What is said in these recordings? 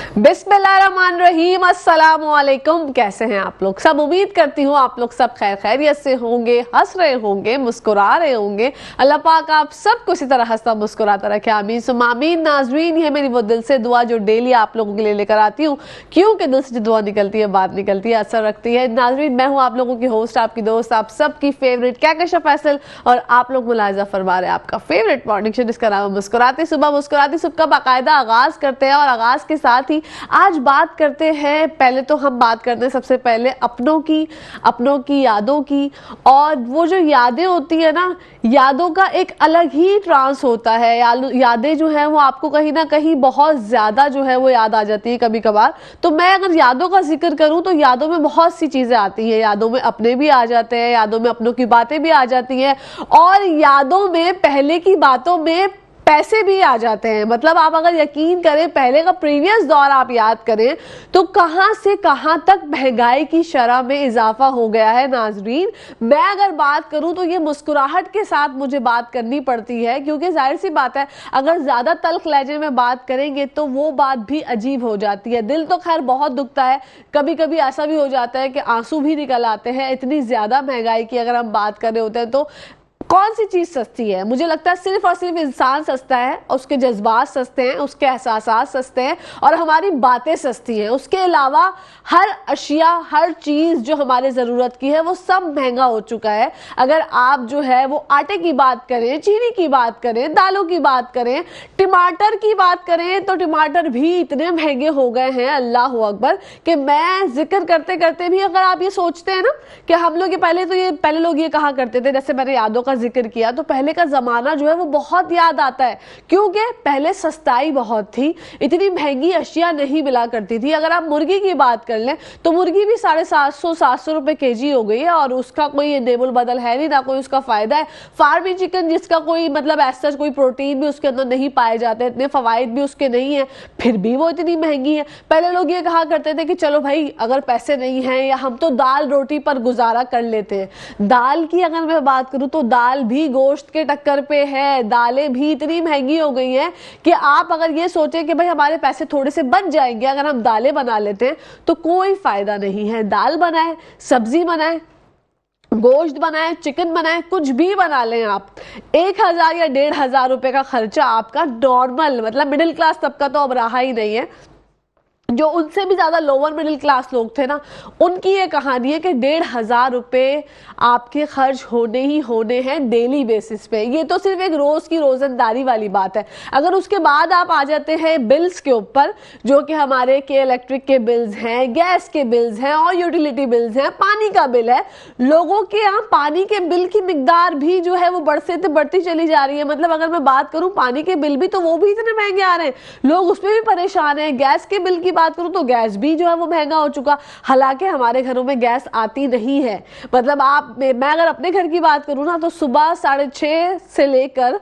बिस्मिल्लाहिर्रहमानिर्रहीम, अस्सलाम वालेकुम। कैसे हैं आप लोग सब? उम्मीद करती हूँ आप लोग सब खैर खैरियत से होंगे, हंस रहे होंगे, मुस्कुरा रहे होंगे। अल्लाह पाक आप सबको इसी तरह हंसता मुस्कुराता रखे, आमीन सुम्मा आमीन। नाज़रीन, ये मेरी वो दिल से दुआ जो डेली आप लोगों के लिए लेकर आती हूँ, क्योंकि दिल से जो दुआ निकलती है, बात निकलती है, असर रखती है। नाज़रीन, मैं हूँ आप लोगों की होस्ट, आपकी दोस्त, आप सबकी फेवरेट कहकशा फैसल, और आप लोग मुलाहिजा फरमा रहे हैं आपका फेवरेट मॉर्निंग शो जिसका नाम है मुस्कुराती सुबह। मुस्कुराती सुबह का बाकायदा आगाज करते हैं, और आगाज के साथ ही आज बात करते हैं। पहले तो हम बात करते हैं सबसे पहले अपनों की यादों की। और वो जो यादें होती है ना, यादों का एक अलग ही ट्रांस होता है। यादें जो है वो आपको कहीं ना कहीं बहुत ज्यादा जो है वो याद आ जाती है कभी कभार। तो मैं अगर यादों का जिक्र करूं तो यादों में बहुत सी चीजें आती हैं। यादों में अपने भी आ जाते हैं, यादों में अपनों की बातें भी आ जाती हैं, और यादों में पहले की बातों में पैसे भी आ जाते हैं। मतलब आप अगर यकीन करें, पहले का प्रीवियस दौर आप याद करें तो कहां से कहां तक महंगाई की शरह में इजाफा हो गया है। नाजरीन, मैं अगर बात करूं तो ये मुस्कुराहट के साथ मुझे बात करनी पड़ती है, क्योंकि जाहिर सी बात है अगर ज्यादा तल्ख लहजे में बात करेंगे तो वो बात भी अजीब हो जाती है। दिल तो खैर बहुत दुखता है, कभी कभी ऐसा भी हो जाता है कि आंसू भी निकल आते हैं। इतनी ज्यादा महंगाई की अगर हम बात कर रहे होते हैं तो कौन सी चीज सस्ती है? मुझे लगता है सिर्फ और सिर्फ इंसान सस्ता है, उसके जज्बात सस्ते हैं, उसके एहसासात सस्ते हैं, और हमारी बातें सस्ती हैं। उसके अलावा हर अशिया, हर चीज जो हमारे जरूरत की है वो सब महंगा हो चुका है। अगर आप जो है वो आटे की बात करें, चीनी की बात करें, दालों की बात करें, टमाटर की बात करें, तो टमाटर भी इतने महंगे हो गए हैं, अल्लाह अकबर, कि मैं जिक्र करते करते भी अगर आप ये सोचते हैं ना कि हम लोग पहले लोग ये कहा करते थे, जैसे मैंने यादों का जिक्र किया, तो पहले का जमाना जो है वो बहुत याद आता है, क्योंकि पहले सस्ताई बहुत थी, इतनी महंगी अशिया नहीं मिला करती थी। अगर आप मुर्गी की बात कर लें तो मुर्गी भी 750 रुपए केजी हो गई है, और उसका कोई नेबुल बदल है नहीं, ना कोई उसका फायदा है। फार्मी चिकन जिसका कोई मतलब ऐसा कोई प्रोटीन भी उसके अंदर नहीं पाए जाते, इतने फवाइद भी उसके नहीं है, फिर भी वो इतनी महंगी है। पहले लोग ये कहा करते थे कि चलो भाई अगर पैसे नहीं हैं, या हम तो दाल रोटी पर गुजारा कर लेते हैं। दाल की अगर मैं बात करूं तो दाल भी गोश्त के टक्कर पे है। दालें भी इतनी महंगी हो गई हैं कि आप अगर ये सोचें कि भाई हमारे पैसे थोड़े से बच जाएंगे अगर हम दालें बना लेते हैं, तो कोई फायदा नहीं है। दाल बनाए, सब्जी बनाए, गोश्त बनाए, चिकन बनाए, कुछ भी बना लें आप, 1000 या 1500 रुपए का खर्चा आपका नॉर्मल, मतलब मिडिल क्लास तबका तो अब रहा ही नहीं है। जो उनसे भी ज्यादा लोअर मिडिल क्लास लोग थे ना, उनकी ये कहानी है कि 1500 रुपए आपके खर्च होने ही होने हैं डेली बेसिस पे। ये तो सिर्फ एक रोज की रोजंदारी वाली बात है। अगर उसके बाद आप आ जाते हैं बिल्स के ऊपर, जो कि हमारे के इलेक्ट्रिक के बिल्स हैं, गैस के बिल्स हैं, और यूटिलिटी बिल्स हैं, पानी का बिल है। लोगों के यहाँ पानी के बिल की मिकदार भी जो है वो बढ़ती चली जा रही है। मतलब अगर मैं बात करूं पानी के बिल भी, तो वो भी इतने महंगे आ रहे हैं, लोग उसमें भी परेशान हैं। गैस के बिल की बात करूं तो गैस भी जो है वो महंगा हो चुका। हालांकि हमारे घरों में गैस आती नहीं है। मतलब मैं अगर अपने घर की बात करूं ना, तो सुबह 6:30 से लेकर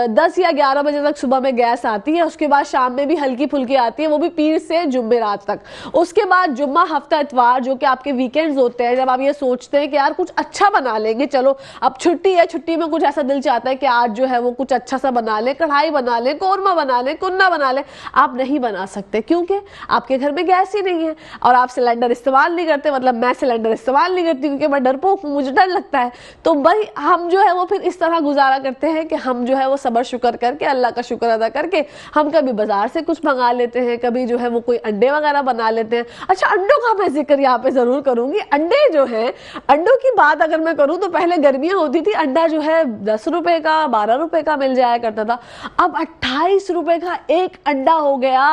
10 या 11 बजे तक सुबह में गैस आती है। उसके बाद शाम में भी हल्की फुल्की आती है, वो भी पीर से जुम्मेरात तक। उसके बाद जुम्मा, हफ्ता, इतवार, जो कि आपके वीकेंड्स होते हैं, जब आप ये सोचते हैं कि यार कुछ अच्छा बना लेंगे, चलो अब छुट्टी है, छुट्टी में कुछ ऐसा दिल चाहता है कि आज जो है वो कुछ अच्छा सा बना ले, कढ़ाई बना ले, कोरमा बना ले, कुन्ना बना ले, आप नहीं बना सकते, क्योंकि आपके घर में गैस ही नहीं है, और आप सिलेंडर इस्तेमाल नहीं करते। मतलब मैं सिलेंडर इस्तेमाल नहीं करती क्योंकि मैं डरपोक हूं, मुझे डर लगता है। तो भाई हम जो है वो फिर इस तरह गुजारा करते हैं कि हम जो है वो सब्र शुक्र करके, अल्लाह का शुक्र अदा करके, हम कभी बाजार से कुछ मंगा लेते हैं, कभी जो है वो कोई अंडे वगैरह बना लेते हैं। अच्छा, अंडों का मैं जिक्र यहाँ पे जरूर करूंगी। अंडे जो है, अंडों की बात अगर मैं करूं तो पहले गर्मियां होती थी, अंडा जो है 10 रुपए का, 12 रुपए का मिल जाया करता था। अब 28 रुपए का एक अंडा हो गया।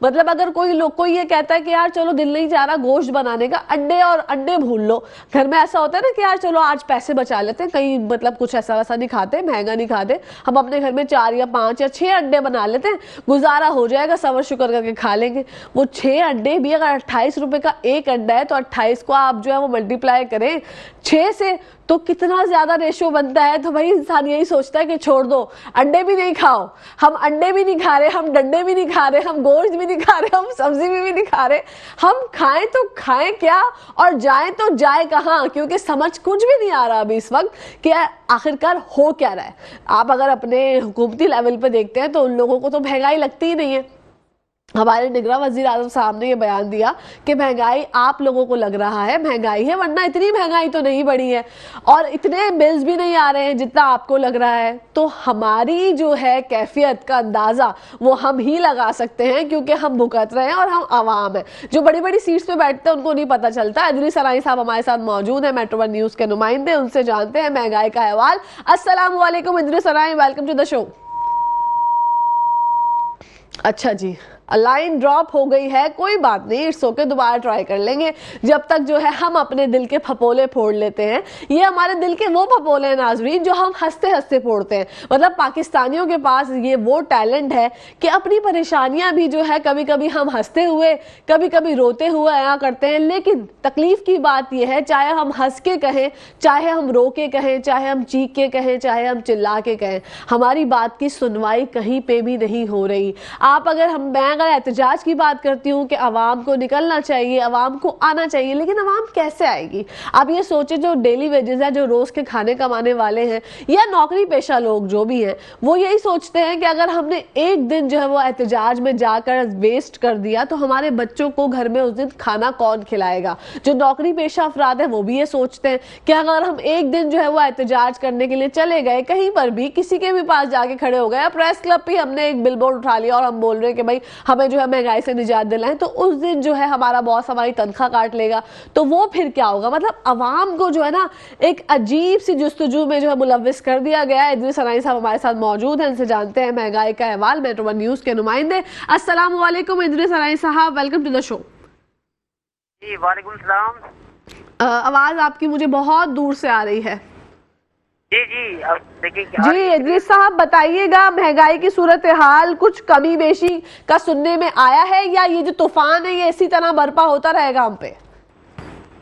मतलब अगर कोई ये कहता है कि यार चलो दिल नहीं जा रहा गोश्त बनाने का, अंडे भूल लो। घर में ऐसा होता है ना कि यार चलो आज पैसे बचा लेते हैं, कहीं मतलब कुछ ऐसा वैसा नहीं खाते, महंगा नहीं खाते, हम अपने घर में 4 या 5 या 6 अंडे बना लेते हैं, गुजारा हो जाएगा, सबर शुक्र करके खा लेंगे। वो 6 अंडे भी अगर 28 रुपए का एक अंडा है, तो 28 को आप जो है वो मल्टीप्लाई करें 6 से, तो कितना ज्यादा रेशो बनता है। तो भाई इंसान यही सोचता है कि छोड़ दो, अंडे भी नहीं खाओ, हम अंडे भी नहीं खा रहे, हम डंडे भी नहीं खा रहे, हम गोश्त भी नहीं खा रहे, हम सब्जी भी नहीं खा रहे, हम खाएं तो खाएं क्या और जाएं तो जाए कहां, क्योंकि समझ कुछ भी नहीं आ रहा अभी इस वक्त कि आखिरकार हो क्या रहा है। आप अगर अपने हुकूमती लेवल पे देखते हैं तो उन लोगों को तो महंगाई लगती ही नहीं है, हमारे निगरान वजीर आजम साहब ने ये बयान दिया कि महंगाई आप लोगों को लग रहा है महंगाई है, वरना इतनी महंगाई तो नहीं बढ़ी है और इतने बिल्स भी नहीं आ रहे हैं जितना आपको लग रहा है। तो हमारी जो है कैफियत का अंदाजा वो हम ही लगा सकते हैं, क्योंकि हम भुगत रहे हैं और हम आवाम है। जो बड़ी बड़ी सीट्स पे बैठते हैं उनको नहीं पता चलता। इदरीस सराई साहब हमारे साथ मौजूद है, मेट्रो वन न्यूज के नुमाइंदे, उनसे जानते हैं महंगाई का अहवाल। अस्सलाम वालेकुम इदरीस सराई, वेलकम टू द शो। अच्छा जी, लाइन ड्रॉप हो गई है, कोई बात नहीं, इट्स ओके, दोबारा ट्राई कर लेंगे। जब तक जो है हम अपने दिल के फपोले फोड़ लेते हैं। ये हमारे दिल के वो फपोले हैं नाजरीन जो हम हंसते हंसते फोड़ते हैं। मतलब पाकिस्तानियों के पास ये वो टैलेंट है कि अपनी परेशानियां भी जो है कभी कभी हम हंसते हुए कभी कभी रोते हुए आया करते हैं। लेकिन तकलीफ की बात यह है, चाहे हम हंस के कहें, चाहे हम रो के कहें, चाहे हम चीख के कहें, चाहे हम चिल्ला के कहें, हमारी बात की सुनवाई कहीं पे भी नहीं हो रही। आप मैं अगर एहतजाज की बात करती हूँ कि अवाम को निकलना चाहिए, अवाम को आना चाहिए, लेकिन अवाम कैसे आएगी? आप ये सोचे जो डेली वेजेस है, जो रोज के खाने कमाने वाले हैं या नौकरी पेशा लोग जो भी हैं, वो यही सोचते हैं कि अगर हमने एक दिन जो है वो एहतजाज में जाकर वेस्ट कर दिया तो हमारे बच्चों को घर में उस दिन खाना कौन खिलाएगा। जो नौकरी पेशा अफराद है वो भी ये सोचते हैं कि अगर हम एक दिन जो है वो एहतजाज करने के लिए चले गए, कहीं पर भी किसी के भी पास जाके खड़े हो गए, प्रेस क्लब पे हमने एक बिलबोर्ड उठा लिया और हम बोल रहे हैं कि भाई हमें जो है महंगाई से निजात दिलाएं, तो उस दिन जो है हमारा बॉस हमारी तनख्वाह काट लेगा। तो वो फिर क्या होगा? मतलब अवाम को जो है ना एक अजीब सी जुस्तजू में जो है मुलव्विस कर दिया गया है। इदरीस सराई साहब हमारे साथ मौजूद हैं, इनसे जानते हैं महंगाई का अहवाल, मेट्रो वन न्यूज के नुमाइंदे। अस्सलाम वालेकुम इदरीस सराई साहब, वेलकम टू द शो। जी वालेकुम सलाम। आवाज आपकी मुझे बहुत दूर से आ रही है। जी जी, अब देखिए जी इदरीस साहब बताइएगा, महंगाई की सूरत हाल कुछ कमी बेशी का सुनने में आया है या ये जो तूफान है ये इसी तरह बर्पा होता रहेगा हम पे?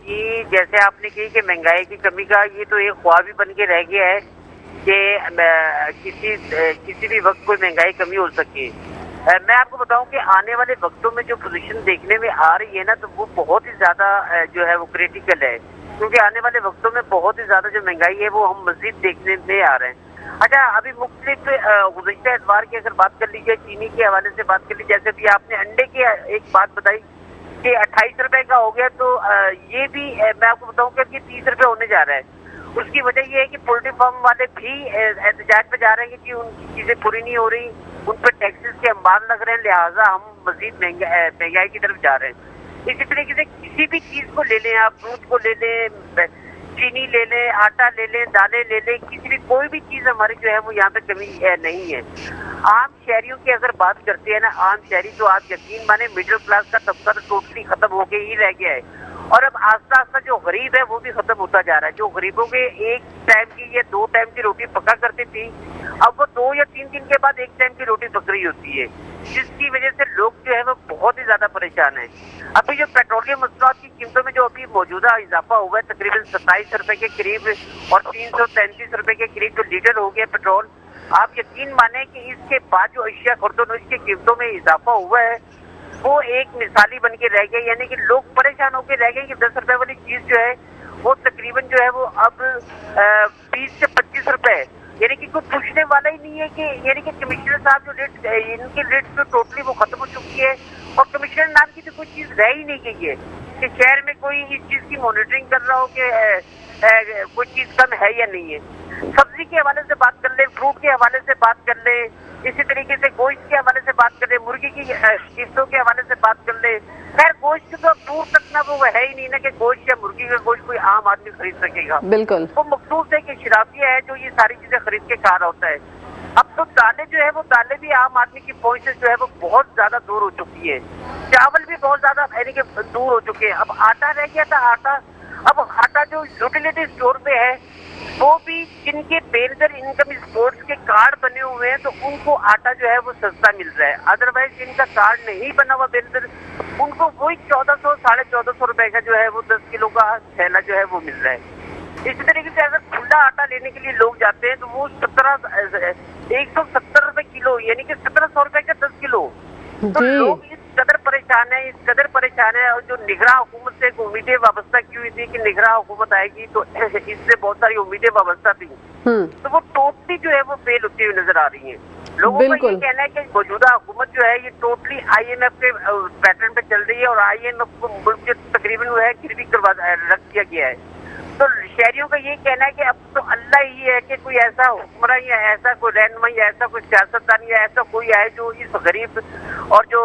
जी, जैसे आपने कही कि महंगाई की कमी का ये तो एक ख्वाब ही बन के रह गया है कि किसी भी वक्त कोई महंगाई कमी हो सके। मैं आपको बताऊं कि आने वाले वक्तों में जो पोजीशन देखने में आ रही है ना, तो वो बहुत ही ज्यादा जो है वो क्रिटिकल है, क्योंकि आने वाले वक्तों में बहुत ही ज्यादा जो महंगाई है वो हम मजीद देखने में आ रहे हैं। अच्छा, अभी मुख्तलिफ गुज़श्ता एतवार की अगर बात कर लीजिए, चीनी के हवाले से बात कर लीजिए, जैसे भी आपने अंडे की एक बात बताई कि 28 रुपए का हो गया, तो ये भी मैं आपको बताऊं कि अब ये 30 रुपए होने जा रहा है। उसकी वजह ये है कि पोल्ट्री फार्म वाले भी एहतजाज पे जा रहे हैं कि उनकी चीजें पूरी नहीं हो रही, उन पर टैक्सेस के अंबार लग रहे हैं, लिहाजा हम मजीद महंगाई की तरफ जा रहे हैं। इसी तरीके से किसी भी चीज को ले लें, आप दूध को ले लें, चीनी ले लें, आटा ले लें, दालें ले लें, किसी भी कोई भी चीज हमारी जो है वो यहाँ पे कमी नहीं है। आम शहरियों की अगर बात करते हैं ना, आम शहरी तो आप यकीन माने मिडिल क्लास का तबका तो टोटली खत्म होके ही रह गया है, और अब आस्ता आस्ता जो गरीब है वो भी खत्म होता जा रहा है। जो गरीबों के एक टाइम की या 2 टाइम की रोटी पका करती थी, अब वो 2 या 3 दिन के बाद 1 टाइम की रोटी पक रही होती है, जिसकी वजह से लोग जो है वो बहुत ही ज्यादा परेशान है। अभी जो पेट्रोलियम मसनूआत की कीमतों में जो अभी मौजूदा इजाफा हुआ है तकरीबन 27 रुपए के करीब और 333 रुपए के करीब जो लीटर हो गया पेट्रोल, आप यकीन माने कि इसके बाद जो अशिया खुर्दोनोश की कीमतों में इजाफा हुआ है वो एक मिसाली बन के रह गया। यानी कि लोग परेशान होकर रह गए कि 10 रुपए वाली चीज जो है वो तकरीबन जो है वो अब 20 से 25 रुपए, यानी कि कोई पूछने वाला ही नहीं है कि, यानी कि कमिश्नर साहब जो रेट, इनकी रेट तो टोटली वो खत्म हो चुकी है, और कमिश्नर नाम की तो कोई चीज रह ही नहीं गई है कि शहर में कोई इस चीज की मॉनिटरिंग कर रहा हो कि कोई चीज कम है या नहीं है। सब्जी के हवाले से बात कर ले, फ्रूट के हवाले से बात कर ले, इसी तरीके से गोश्त के हवाले से बात कर ले, मुर्गी की कीमतों के हवाले से बात कर ले। खैर गोश्त तो दूर तक ना वो है ही नहीं ना कि गोश्त या मुर्गी का गोश्त कोई आम आदमी खरीद सकेगा। बिल्कुल, वो मखसूस है कि शराबिया है जो ये सारी चीजें खरीद के खा रहा होता है। अब तो दालें जो है वो दालें भी आम आदमी की पहुंच से जो है वो बहुत ज्यादा दूर हो चुकी है। चावल भी बहुत ज्यादा यानी कि दूर हो चुके हैं। अब आटा रह गया था, अब आटा जो यूटिलिटी स्टोर पे है वो भी जिनके बेहतर इनकम स्पोर्ट्स के कार्ड बने हुए हैं तो उनको आटा जो है वो सस्ता मिल रहा है। अदरवाइज जिनका कार्ड नहीं बना हुआ बेहतर, उनको वही 1400 1450 रुपए का जो है वो 10 किलो का थैला जो है वो मिल रहा है। इसी तरीके से अगर खुला आटा लेने के लिए लोग जाते हैं तो वो 170 रुपए किलो, यानी कि 1700 रुपए का 10 किलो। तो लोग इस कदर परेशान है, और जो निगरान हुकूमत से एक उम्मीदें वाबस्ता की हुई थी कि निगरान हुकूमत आएगी तो इससे बहुत सारी उम्मीदें वाबस्ता थी, तो वो टोटली जो है वो फेल होती हुई नजर आ रही है। लोगों का ये बिल्कुल। कहना है कि मौजूदा हुकूमत जो है ये टोटली IMF के पैटर्न पे चल रही है और IMF को मुल्क के तकरीबन जो है गिरवी करवा रख दिया गया है। तो शहरियों का ये कहना है कि अब तो अल्लाह ही है कि कोई ऐसा हुक्मरान या ऐसा कोई रहनुमा या ऐसा कोई सियासतदान या ऐसा कोई है जो इस गरीब और जो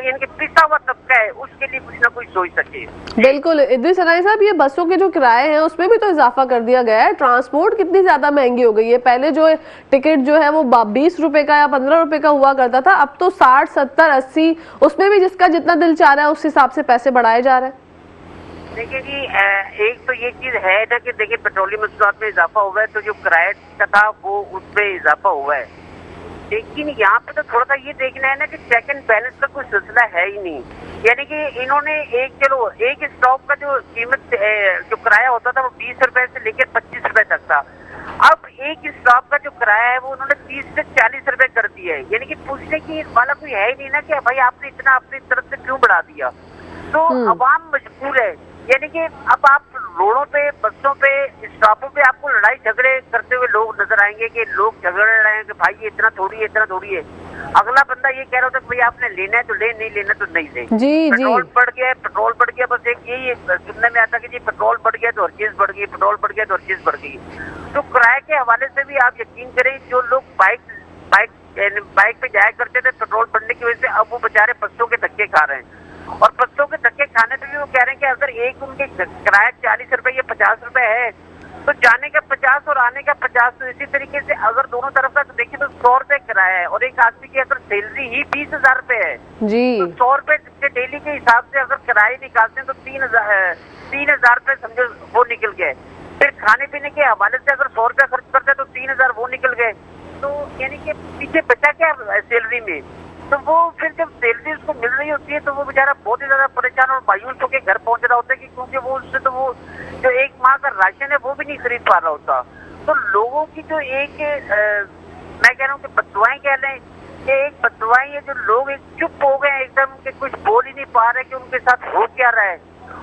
इनके पिसा हुआ तबका है उसके लिए कुछ ना कुछ सोच सके। बिल्कुल इद्रिस अनाई साहब, ये बसों के जो किराए हैं उसमें भी तो इजाफा कर दिया गया है। ट्रांसपोर्ट कितनी ज्यादा महंगी हो गई है। पहले जो टिकट जो है वो 20 रुपए का या 15 रुपए का हुआ करता था, अब तो 60, 70, 80, उसमें भी जिसका जितना दिल चाह रहा है उस हिसाब से पैसे बढ़ाए जा रहे हैं। देखिए जी, एक तो ये चीज है ना कि देखिए पेट्रोलियम मसनूआत में इजाफा हुआ है तो जो किराए का था वो उसमें इजाफा हुआ है, लेकिन यहाँ पे तो थोड़ा सा ये देखना है ना कि चेक एंड बैलेंस का कोई सिलसिला है ही नहीं। यानी कि इन्होंने एक स्टॉप का जो कीमत जो किराया होता था वो 20 रुपए से लेकर 25 रुपए तक था। अब एक स्टॉप का जो किराया है वो उन्होंने 30 से 40 रुपए कर दिया है। यानी कि पूछने की वाला कोई है ही नहीं ना कि भाई आपने इतना अपनी तरफ से क्यों बढ़ा दिया। तो अवाम मजबूर है। यानी कि अब आप रोडों पे, बसों पे, स्टॉपों पे आपको लड़ाई झगड़े करते हुए लोग नजर आएंगे कि लोग झगड़ रहे हैं कि भाई ये इतना थोड़ी है, इतना थोड़ी है। अगला बंदा ये कह रहा होता है कि भाई आपने लेना है तो ले, नहीं लेना तो नहीं ले। पेट्रोल बढ़ गया है, पेट्रोल बढ़ गया, बस एक यही सुनने में आता है कि जी पेट्रोल बढ़ गया तो हर चीज बढ़ गई, पेट्रोल बढ़ गया तो हर चीज बढ़ गई। तो किराए के हवाले से भी आप यकीन करें, जो लोग बाइक पे जाया करते थे पेट्रोल बढ़ने की वजह से, अब वो बेचारे बसों के धक्के खा रहे हैं। और बसों के धक्के खाने पे भी वो कह रहे हैं कि अगर एक उनके किराया 40 रुपए या 50 रुपए है तो जाने का 50 और आने का 50। तो इसी तरीके से अगर दोनों तरफ का तो देखिए तो 100 रुपए किराया है और एक आदमी की अगर सैलरी ही 20,000 रुपए है जी, तो 100 रुपए के डेली के हिसाब से अगर किराए निकालते हैं तो 3,000 रुपए समझो वो निकल गए। फिर खाने पीने के हवाले से अगर 100 रुपया खर्च करते हैं तो 3,000 वो निकल गए। तो यानी कि पीछे बचा क्या सैलरी में। तो वो फिर जब सैलरी उसको मिल रही होती है तो वो बेचारा बहुत ही ज्यादा परेशान और मायूस होकर घर पहुंच रहा होता है कि क्योंकि वो उससे तो वो जो एक माह का राशन है वो भी नहीं खरीद पा रहा होता। तो लोगों की जो एक मैं कह रहा हूँ कि बददुआएं कह लें, ये एक बददुआएं है जो लोग एक चुप हो गए एकदम कि कुछ बोल ही नहीं पा रहे कि उनके साथ हो क्या रहा है।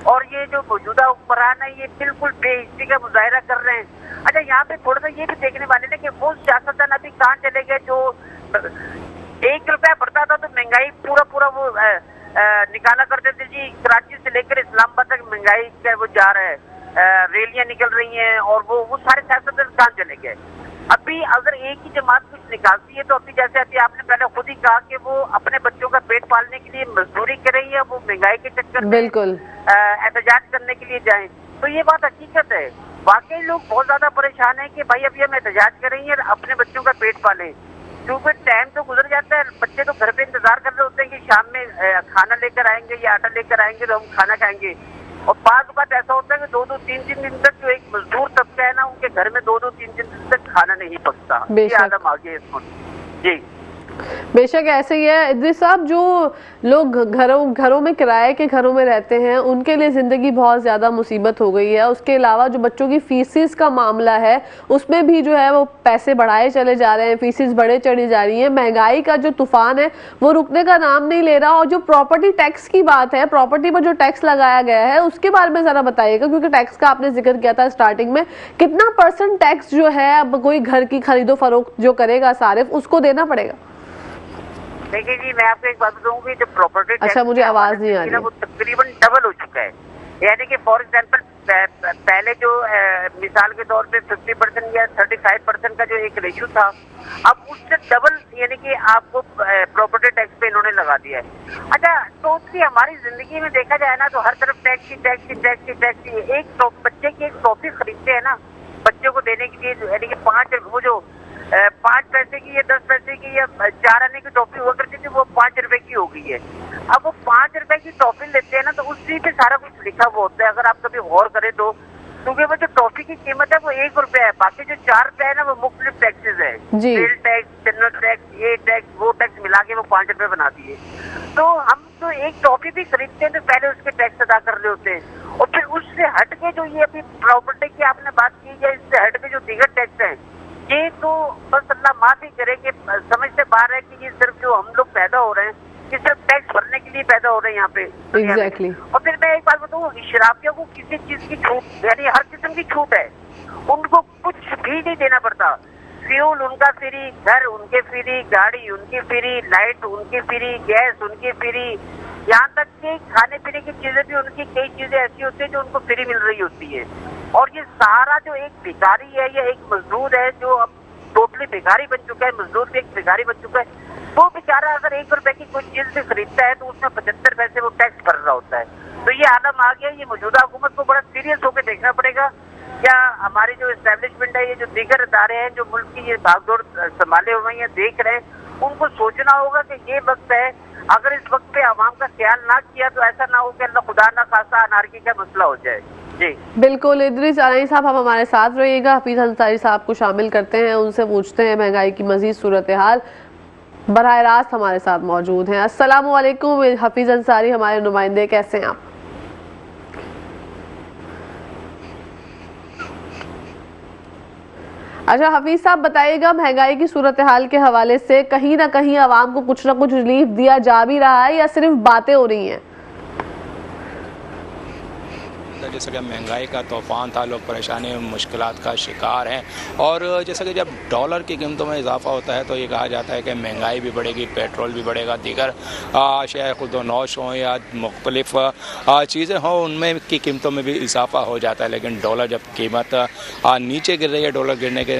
और ये जो मौजूदा हुक्मरान है ये बिल्कुल बेइज्जती का मुजाहिरा कर रहे हैं। अच्छा, यहाँ पे थोड़ा सा ये भी देखने वाले ना कि वो सियासतदान अभी कहाँ चले गए जो 1 रुपया बढ़ता था तो महंगाई पूरा वो निकाला करते थे जी। कराची से लेकर इस्लामाबाद तक महंगाई का वो जा रहा है, रैलियां निकल रही हैं और वो सारे सियासतदान कहाँ चले गए। अभी अगर एक ही जमात कुछ निकालती है तो अभी जैसे अभी आपने पहले खुद ही कहा कि वो अपने बच्चों का पेट पालने के लिए मजदूरी करें या वो महंगाई के चक्कर में बिल्कुल एहतजाज करने के लिए जाएं। तो ये बात हकीकत है। वाकई लोग बहुत ज्यादा परेशान है कि भाई अभी हम एहतजाज करेंगे और अपने बच्चों का पेट पालें, क्योंकि टाइम तो गुजर जाता है। बच्चे तो घर पे इंतजार कर रहे होते हैं कि शाम में खाना लेकर आएंगे या आटा लेकर आएंगे तो हम खाना खाएंगे। और बाद बात ऐसा होता है कि 2-2, 3-3 दिन तक जो एक मजदूर तबका है ना उनके घर में 2-2, 3-3 दिन तक खाना नहीं पकता। ये आदम आ गया इसको जी। बेशक ऐसे ही है इद्रिस साहब। जो लोग घरों में किराए के घरों में रहते हैं उनके लिए जिंदगी बहुत ज्यादा मुसीबत हो गई है। उसके अलावा जो बच्चों की फीसिस का मामला है उसमें भी जो है वो पैसे बढ़ाए चले जा रहे हैं, फीसिस बढ़े चढ़ी जा रही है। महंगाई का जो तूफान है वो रुकने का नाम नहीं ले रहा। और जो प्रॉपर्टी टैक्स की बात है, प्रॉपर्टी पर जो टैक्स लगाया गया है उसके बारे में जरा बताइएगा, क्योंकि टैक्स का आपने जिक्र किया था स्टार्टिंग में। कितना % टैक्स जो है अब कोई घर की खरीदो फरोख्त जो करेगा सारिफ उसको देना पड़ेगा? देखिए जी, मैं आपको एक बात बताऊंगी, जो प्रॉपर्टी टैक्स, अच्छा मुझे आवाज नहीं आ रही, वो तकरीबन डबल हो चुका है। यानी कि फॉर एग्जांपल पहले जो मिसाल के तौर पे 50% या 35% का जो एक रेशियो था, अब उससे डबल यानी कि आपको प्रॉपर्टी टैक्स पे इन्होंने लगा दिया है। अच्छा, टोटली हमारी जिंदगी में देखा जाए ना तो हर तरफ टैक्स ही। एक बच्चे की एक टॉफी खरीदते हैं ना बच्चे को देने के लिए, यानी कि 5 पैसे की या 10 पैसे की या 4 आने की टॉफी हुआ करती थी, वो 5 रुपए की हो गई है। अब वो 5 रुपए की टॉफी लेते हैं ना तो उसी पे सारा कुछ लिखा हुआ होता है, अगर आप कभी गौर करें तो। क्योंकि वो जो टॉफी की कीमत है वो 1 रुपया है, बाकी जो 4 रुपया है ना वो मुख्तलिफ टैक्सेस है, सेल टैक्स, जनरल टैक्स, ये टैक्स, वो टैक्स मिला के वो 5 रुपए बना दिए। तो हम तो एक टॉफी भी खरीदते हैं तो पहले उसके टैक्स अदा कर रहे होते हैं, और फिर उससे हट के जो ये अभी प्रॉपर्टी की आपने बात की है, इससे हट के जो दीगर टैक्स है, ये तो बस अल्लाह माफी करे कि समझ से बाहर है कि ये सिर्फ जो हम लोग पैदा हो रहे हैं ये सिर्फ टैक्स भरने के लिए पैदा हो रहे हैं यहाँ पे। Exactly. और फिर मैं एक बात बताऊँ, शराबियों को किसी चीज की छूट, यानी हर किस्म की छूट है, उनको कुछ भी नहीं देना पड़ता। फ्यूल उनका फ्री, घर उनके फ्री, गाड़ी उनकी फ्री, लाइट उनकी फ्री, गैस उनकी फ्री, यहाँ तक कि खाने पीने की चीजें भी उनकी, कई चीजें ऐसी होती है जो उनको फ्री मिल रही होती है। और ये सारा जो एक भिखारी है या एक मजदूर है जो अब टोटली भिखारी बन चुका है, मजदूर भी एक भिखारी बन चुका है, वो बेचारा अगर 1 रुपए की कोई चीज भी खरीदता है तो उसमें 75 पैसे वो टैक्स भर रहा होता है। तो ये आलम आ गया। ये मौजूदा हुकूमत को बड़ा सीरियस होकर देखना पड़ेगा। क्या हमारी जो एस्टेब्लिशमेंट है, ये जो दीगर इदारे हैं जो मुल्क की ये भागदौड़ संभाले हुए हैं, देख रहे हैं, उनको सोचना होगा कि ये वक्त है, अगर इस वक्त पे आवाम का ख्याल ना किया तो ऐसा ना हो कि अल्लाह खुदा ना खासा अनारकी का मसला हो जाए। जी बिल्कुल। इदरीस अनाई साहब, आप हमारे साथ रहिएगा। हफीज अंसारी साहब को शामिल करते हैं, उनसे पूछते हैं महंगाई की मजीद सूरत हाल। बराह रास्त हमारे साथ मौजूद हैं। अस्सलाम वालेकुम हफीज अंसारी, हमारे नुमाइंदे, कैसे हैं आप? अच्छा हफीज साहब बताइएगा, महंगाई की सूरत हाल के हवाले से कहीं ना कहीं आवाम को कुछ ना कुछ रिलीफ दिया जा भी रहा है या सिर्फ बातें हो रही हैं? जैसे कि महंगाई का तूफान था, लोग परेशानी मुश्किलात का शिकार हैं। और जैसे कि जब डॉलर की कीमतों में इजाफा होता है तो ये कहा जाता है कि महंगाई भी बढ़ेगी, पेट्रोल भी बढ़ेगा, दीगर अशिया खुद व नौश हों या मुख्तलिफ चीज़ें हों, उनमें की कीमतों में भी इजाफा हो जाता है। लेकिन डॉलर जब कीमत नीचे गिर रही है, डॉलर गिरने के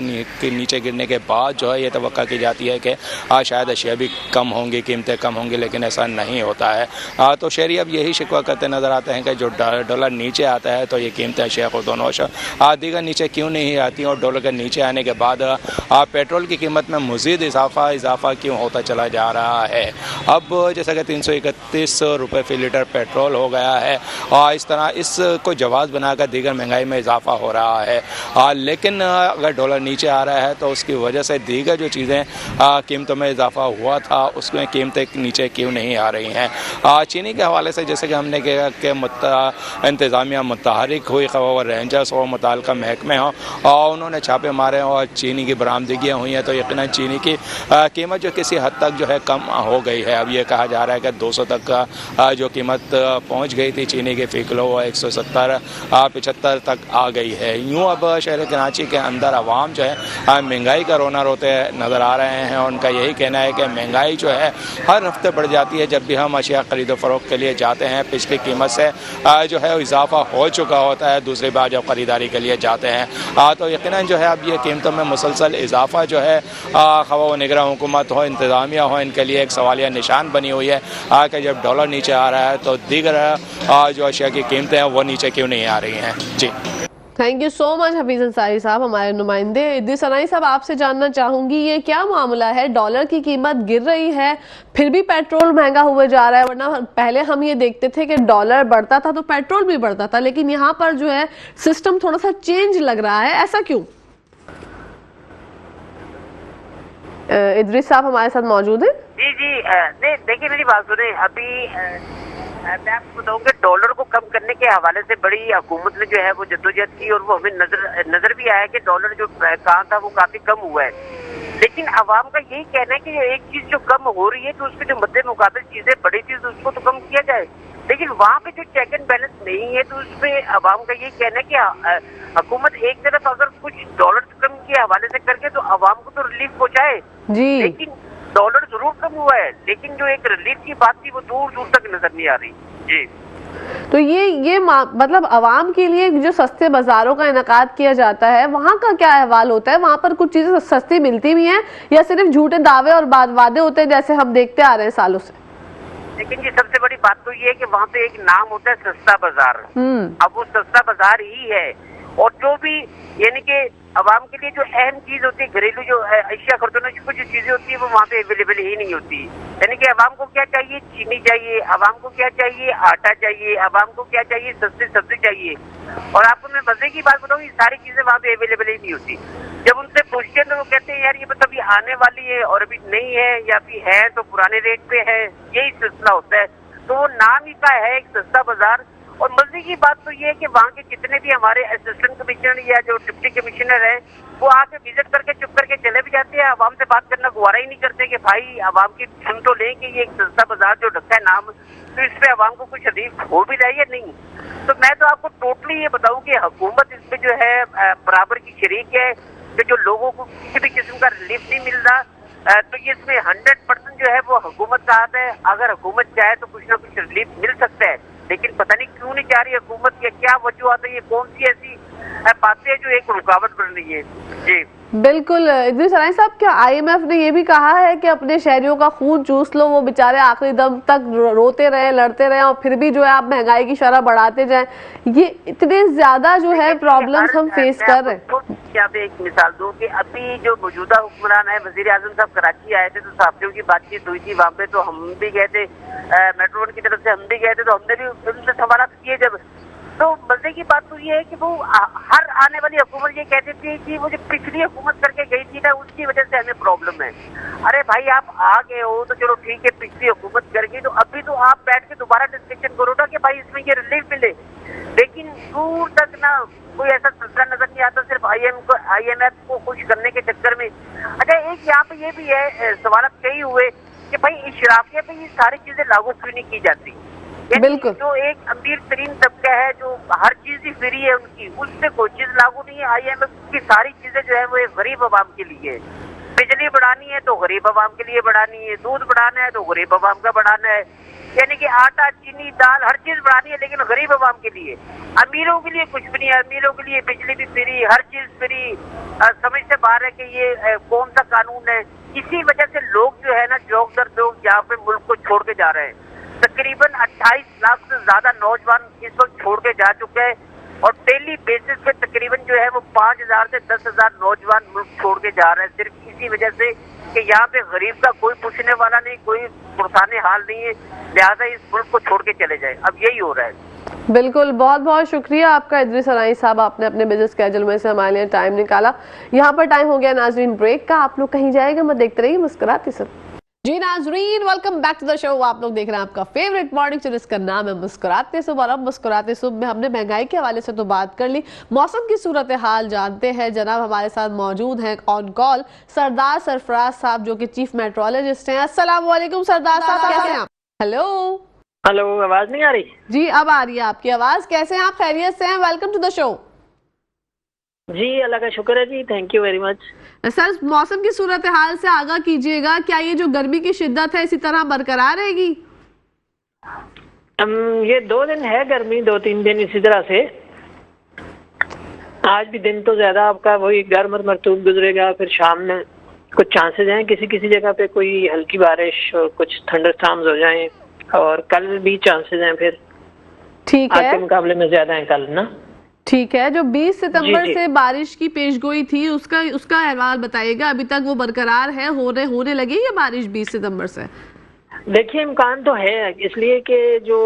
नीचे गिरने के बाद जो है ये तवक्का की जाती है कि शायद अशिया भी कम होंगी, कीमतें कम होंगी, लेकिन ऐसा नहीं होता है। तो शहरी अब यही शिकवा करते नज़र आते हैं कि जो डॉलर नीचे आता है तो ये कीमतें अशिया खुद व नौश दीगर नीचे क्यों नहीं आती, और डॉलर के नीचे आने के बाद पेट्रोल की कीमत में मज़ीद इजाफा क्यों होता चला जा रहा है। अब जैसा कि 331 रुपये फ़ी लीटर पेट्रोल हो गया है, और इस तरह इसको जवाज़ बनाकर दीगर महंगाई में इजाफा हो रहा है। लेकिन अगर डॉलर नीचे आ रहा है तो उसकी वजह से दीगर जो चीज़ें कीमतों में इजाफा हुआ था उसमें कीमतें नीचे क्यों नहीं आ रही हैं। चीनी के हवाले से जैसे कि हमने कहा कि इंतज़ामिया मुतहरिक हुई, खवा रेंजर्स हो, मुताल्लिक़ा महकमे हों, और उन्होंने छापे मारे और चीनी की बरामदगियाँ हुई हैं, तो यकीनन चीनी की कीमत जो किसी हद तक जो है कम हो गई है। अब ये कहा जा रहा है कि 200 तक का जो कीमत पहुँच गई थी चीनी के फ़ी किलो, वो 170-75 तक आ गई है। यूँ अब शहर कराची के अंदर आवाम जो है महंगाई का रोना रोते नज़र आ रहे हैं, और उनका यही कहना है कि महंगाई जो है हर हफ्ते बढ़ जाती है। जब भी हम अशिया खरीदो फरोख्त के लिए जाते हैं, पिछली कीमत से जो है इजाफा हो चुका होता है, दूसरी बार जब ख़रीदारी के लिए जाते हैं तो यकीनन जो है अब ये कीमतों में मुसलसल इजाफा जो है खवा निगरां हुकूमत हो, इंतज़ामिया हो, इनके लिए एक सवालिया निशान बनी हुई है कि जब डॉलर नीचे आ रहा है तो दीगर जो अशिया की कीमतें हैं वो नीचे क्यों नहीं आ रही हैं। जी thank you so much Hafeez Ansari साहब, हमारे नुमाइंदे। इदरीस अनाई साहब, आपसे जानना चाहूंगी ये क्या मामला है, डॉलर की कीमत गिर रही है फिर भी पेट्रोल महंगा हुए जा रहा है, वरना पहले हम ये देखते थे कि डॉलर बढ़ता था तो पेट्रोल भी बढ़ता था, लेकिन यहाँ पर जो है सिस्टम थोड़ा सा चेंज लग रहा है, ऐसा क्यों? इदरीस साहब हमारे साथ मौजूद है। जी नहीं देखिए मेरी बात सुने। अभी मैं आपको बताऊँ कि डॉलर को कम करने के हवाले से बड़ी हुकूमत ने जो है वो जद्दोजहद की, और वो हमें नजर भी आया कि डॉलर जो कहा था वो काफी कम हुआ है। लेकिन अवाम का यही कहना है कि एक चीज जो कम हो रही है तो उसके जो मद्दे मुकाबले चीजें बड़ी चीज उसको तो कम किया जाए, लेकिन वहाँ पे जो चेक एंड बैलेंस नहीं है तो उसपे अवाम का यही कहना है कि हुकूमत एक तरफ अगर कुछ डॉलर कम के हवाले से करके तो अवाम को तो रिलीफ पहुँचाए जी, लेकिन डॉलर जरूर कम हुआ है, लेकिन जो एक रिलीफ की बात थी वो दूर दूर तक नजर नहीं आ रही। जी तो ये मतलब अवाम के लिए जो सस्ते बाजारों का इनकाद किया जाता है वहाँ का क्या अहवाल होता है? वहाँ पर कुछ चीजें सस्ती मिलती भी हैं या सिर्फ झूठे दावे और वादे होते हैं जैसे हम देखते आ रहे हैं सालों से? लेकिन जी सबसे बड़ी बात तो ये है कि वहाँ पे एक नाम होता है सस्ता बाजार। अब वो सस्ता बाजार ही है, और जो भी यानी कि अवाम के लिए जो अहम चीज होती है, घरेलू जो अशिया खरीदने की कुछ चीजें होती है वो वहाँ पे अवेलेबल ही नहीं होती। यानी कि अवाम को क्या चाहिए, चीनी चाहिए, अवाम को क्या चाहिए, आटा चाहिए, अवाम को क्या चाहिए, सस्ती सब्जी चाहिए। और आपको मैं मजे की बात बताऊँ, ये सारी चीजें वहाँ पे अवेलेबल ही नहीं होती। जब उनसे पूछते हैं तो वो कहते हैं यार ये मतलब ये आने वाली है और अभी नहीं है, या फिर है तो पुराने रेट पे है, यही सिलसिला होता है। तो वो नाम ही का है एक सस्ता बाजार। और मजे की बात तो ये है कि वहाँ के जितने भी हमारे असिस्टेंट कमिश्नर या जो डिप्टी कमिश्नर है वो आके विजिट करके चुप करके चले भी जाते हैं, आवाम से बात करना गुवारा ही नहीं करते कि भाई आवाम की सुन तो लें कि ये एक सस्ता बाजार जो रखा है नाम, तो इस पे आवाम को कुछ रिलीफ हो भी रहा है या नहीं। तो मैं तो आपको टोटली ये बताऊं कि हुकूमत इस पे जो है बराबर की शरीक है। कि जो लोगों को किसी भी किस्म का रिलीफ नहीं मिल रहा, तो ये इसमें 100% जो है वो हुकूमत का हाथ है। अगर हुकूमत चाहे तो कुछ ना कुछ रिलीफ मिल सकता है, लेकिन पता नहीं क्यों नहीं चाह रही हुकूमत, या क्या वजूहत है, ये कौन सी ऐसी बातें जो एक रुकावट बन रही है। जी बिल्कुल इदरीस सराई साहब, क्या IMF ने ये भी कहा है कि अपने शहरियों का खून चूस लो, वो बेचारे आखिरी दम तक रोते रहे, लड़ते रहे, और फिर भी जो है आप महंगाई की शरह बढ़ाते जाएं? ये इतने ज्यादा जो है प्रॉब्लम्स हम फेस कर रहे हैं। यहाँ पे एक मिसाल दूं कि अभी जो मौजूदा हुक्मरान है, वजीर आजम साहब कराची आए थे तो साथियों की बातचीत हुई थी वहाँ पे, तो हम भी गए थे, मेट्रो वन की तरफ से हम भी गए थे, तो हमने भी उनसे सवाल किए जब, तो मजे की बात तो ये है कि वो हर आने वाली हुकूमत ये कहती थी कि वो जो पिछली हुकूमत करके गई थी ना, उसकी वजह से हमें प्रॉब्लम है। अरे भाई आप आ गए हो तो चलो ठीक है, पिछली हुकूमत कर गई, तो अभी तो आप बैठ के दोबारा डिस्कशन करो ना कि भाई इसमें ये रिलीफ मिले। लेकिन दूर तक ना कोई ऐसा सिलसिला नजर नहीं आता, सिर्फ IMF को खुश करने के चक्कर में। अच्छा एक यहाँ पे ये भी है, सवाल कई हुए कि भाई इशराफिया पे ये सारी चीजें लागू क्यों नहीं की जाती। बिल्कुल, जो एक अमीर तरीन तबका है जो हर चीज ही फ्री है उनकी, उससे कोई चीज लागू नहीं है। IMF की सारी चीजें जो है वो एक गरीब आवाम के लिए है। बिजली बढ़ानी है तो गरीब आवाम के लिए बढ़ानी है, दूध बढ़ाना है तो गरीब आवाम का बढ़ाना है, यानी कि आटा चीनी दाल हर चीज बढ़ानी है, लेकिन गरीब आवाम के लिए। अमीरों के लिए कुछ भी नहीं है, अमीरों के लिए बिजली भी फ्री, हर चीज फ्री। समझ से बाहर है कि ये कौन सा कानून है। इसी वजह से लोग जो है ना जोक दर जोक यहाँ पे मुल्क को छोड़ के जा रहे हैं। तकरीबन 28 लाख से ज्यादा नौजवान इस वक्त छोड़ के जा चुके हैं, और डेली बेसिस पे तकरीबन जो है वो 5000 से 10,000 नौजवान मुल्क छोड़ के जा रहे हैं, सिर्फ इसी वजह से कि यहाँ पे गरीब का कोई पूछने वाला नहीं, कोई पुरसाने हाल नहीं है, लिहाजा इस मुल्क को छोड़ के चले जाए। अब यही हो रहा है। बिल्कुल, बहुत बहुत शुक्रिया आपका इदरीस सराई साहब, आपने अपने बिजनेस स्केड्यूल में से हमारे लिए टाइम निकाला। यहाँ पर टाइम हो गया नाजरीन ब्रेक का, आप लोग कहीं जाएगा मत, देखते रहिए मुस्कुराते सब। जी नाजरीन, welcome back to the show. आप लोग देख रहे हैं आपका फेवरेट मॉर्निंग शो, जिसका नाम है मुस्कुराते सुबह। और अब मुस्कुराते सुबह में हमने महंगाई के हवाले से तो बात कर ली, मौसम की सूरत हाल जानते हैं। जनाब हमारे साथ मौजूद हैं ऑन कॉल सरदार सरफराज साहब, जो कि चीफ मेट्रोलॉजिस्ट हैं। अस्सलाम वालेकुम सरदार साहब, कैसे हैं आप? हेलो हेलो, आवाज नहीं आ रही? जी अब आ रही है आपकी आवाज। कैसे हैं आप? खैरियत से हैं? Welcome to the show. जी अल्लाह का शुक्र है जी, thank you very much. Sir मौसम की सूरत हाल से आगाह कीजिएगा, क्या ये जो गर्मी की शिद्दत है इसी तरह बरकरार रहेगी? ये 2 दिन है गर्मी, 2-3 दिन इसी तरह से। आज भी दिन तो ज्यादा आपका वही गर्म और मरतूब गुजरेगा, फिर शाम में कुछ चांसेस हैं किसी किसी जगह पे कोई हल्की बारिश और कुछ थंडरस्टॉर्म्स हो जाएं, और कल भी चांसेस हैं फिर। ठीक है, आज के मुकाबले में ज्यादा है कल ना। ठीक है, जो 20 सितंबर जी। से बारिश की पेशगोई थी उसका अहवाल बताइएगा। अभी तक वो बरकरार है, होने लगी है बारिश 20 सितंबर से? देखिए इम्कान तो है, इसलिए कि जो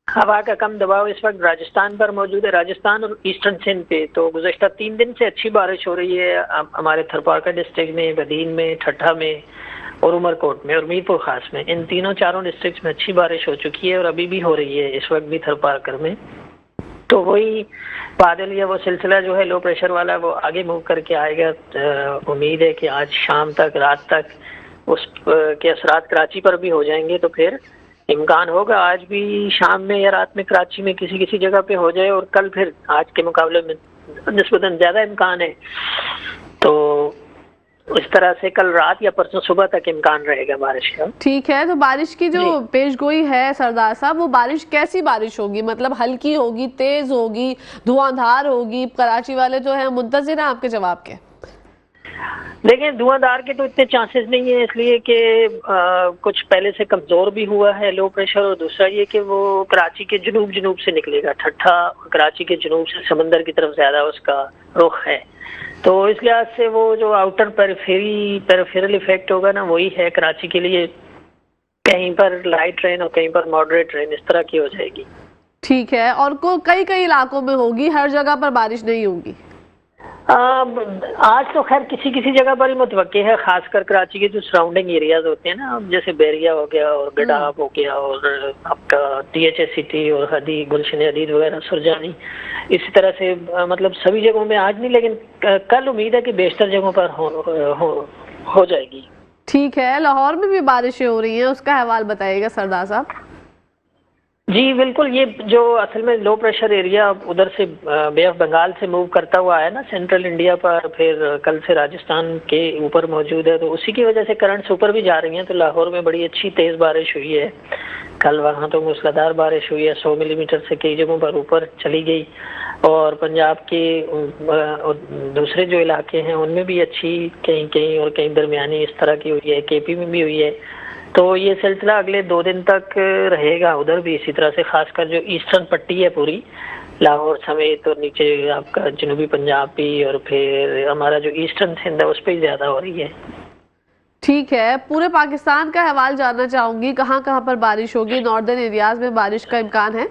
हवा का कम दबाव इस वक्त राजस्थान पर मौजूद है, राजस्थान और ईस्टर्न सिंध पे, तो गुज़श्ता 3 दिन से अच्छी बारिश हो रही है हमारे थरपारका डिस्ट्रिक्ट में, बदीन में, ठट्ठा में और उमरकोट में और मीरपुर खास में। इन 3-4 डिस्ट्रिक्ट में अच्छी बारिश हो चुकी है और अभी भी हो रही है इस वक्त भी थरपारकर में। तो वही बादल या वो सिलसिला जो है लो प्रेशर वाला वो आगे मूव करके आएगा। उम्मीद है कि आज शाम तक, रात तक उस के असरात कराची पर भी हो जाएंगे, तो फिर इम्कान होगा आज भी शाम में या रात में कराची में किसी किसी जगह पे हो जाए, और कल फिर आज के मुकाबले में निस्बतन ज्यादा इम्कान है। तो इस तरह से कल रात या परसों सुबह तक इम्कान रहेगा बारिश का। ठीक है, तो बारिश की जो पेशगोई है सरदार साहब, वो बारिश कैसी बारिश होगी? मतलब हल्की होगी, तेज होगी, धुआंधार होगी? कराची वाले जो है मुंतजिर हैं आपके जवाब के। देखिए धुआंधार के तो इतने चांसेस नहीं है, इसलिए कि कुछ पहले से कमजोर भी हुआ है लो प्रेशर, और दूसरा ये कि वो कराची के जुनूब से निकलेगा। ठट्ठा कराची के जुनूब से समंदर की तरफ ज्यादा उसका रुख है, तो इस लिहाज से वो जो आउटर पेरिफेरल इफेक्ट होगा ना, वही है कराची के लिए। कहीं पर लाइट रेन और कहीं पर मॉडरेट रेन इस तरह की हो जाएगी। ठीक है, और कई इलाकों में होगी, हर जगह पर बारिश नहीं होगी? आज तो खैर किसी किसी जगह पर ही मुतवक्की है, खासकर कराची के जो सराउंडिंग एरियाज होते हैं ना, जैसे बैरिया हो गया और गडाब हो गया और आपका DHS सिटी और हदी, गुलशन हदीद वगैरह, सुरजानी, इसी तरह से मतलब सभी जगहों में आज नहीं, लेकिन कल उम्मीद है कि बेशतर जगहों पर हो जाएगी। ठीक है, लाहौर में भी बारिशें हो रही हैं, उसका अहवाल बताइएगा सरदार साहब। जी बिल्कुल, ये जो असल में लो प्रेशर एरिया उधर से बे ऑफ बंगाल से मूव करता हुआ है ना सेंट्रल इंडिया पर, फिर कल से राजस्थान के ऊपर मौजूद है, तो उसी की वजह से करंट्स ऊपर भी जा रही हैं। तो लाहौर में बड़ी अच्छी तेज़ बारिश हुई है कल, वहाँ तो मूसलाधार बारिश हुई है, 100 मिलीमीटर से कई जगहों पर ऊपर चली गई। और पंजाब के दूसरे जो इलाके हैं उनमें भी अच्छी कहीं कहीं और कहीं दरमियानी इस तरह की हुई है, केपी में भी हुई है। तो ये सिलसिला अगले 2 दिन तक रहेगा उधर भी इसी तरह से, खासकर जो ईस्टर्न पट्टी है पूरी लाहौर समेत और नीचे आपका जनूबी पंजाब भी, और फिर हमारा जो ईस्टर्न सिंध है उस पर ज़्यादा हो रही है। ठीक है, पूरे पाकिस्तान का हवाल जानना चाहूंगी, कहाँ कहाँ पर बारिश होगी? नॉर्दर्न एरियाज में बारिश का इम्कान है?